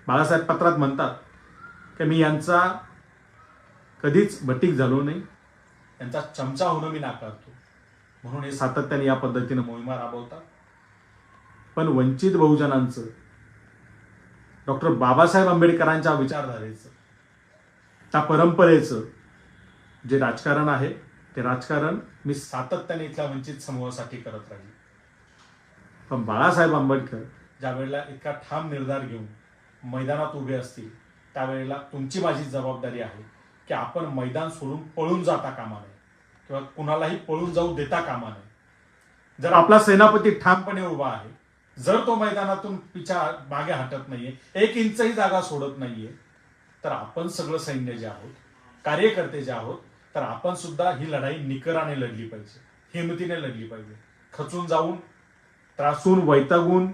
बाळासाहेब पत्रात म्हणतात की मी यांचा कधीच भटीक झालो नाही, यांचा चमचा होणं मी नाकारतो. म्हणून हे सातत्याने या पद्धतीने मोहिमा राबवतात. पण वंचित बहुजनांचं, डॉक्टर बाबासाहेब आंबेडकरांच्या विचारधारेचं, त्या परंपरेचं जे राजकारण आहे ते राजकारण मी सातत्याने इथल्या वंचित समूहासाठी करत राहील. पण बाळासाहेब आंबेडकर ज्या वेळेला इतका ठाम निर्धार घेऊन मैदानात उभे असतील त्यावेळेला तुमची माझी जबाबदारी आहे की आपण मैदान सोडून पळून जाता कामा नये किंवा कुणालाही पळून जाऊ देता कामा नये. जर आपला सेनापती ठामपणे उभा आहे, जर तो मैदानातून मागे हटत नाहीये, 1 इंचही जागा सोडत नाहीये, तर आपण सगळं सैन्य जे आहोत, कार्यकर्ते जे आहोत, तर आपण सुद्धा ही लढाई निकराने लढली पाहिजे, हिमतीने लढली पाहिजे. खचून जाऊन, त्रासून, वैतागून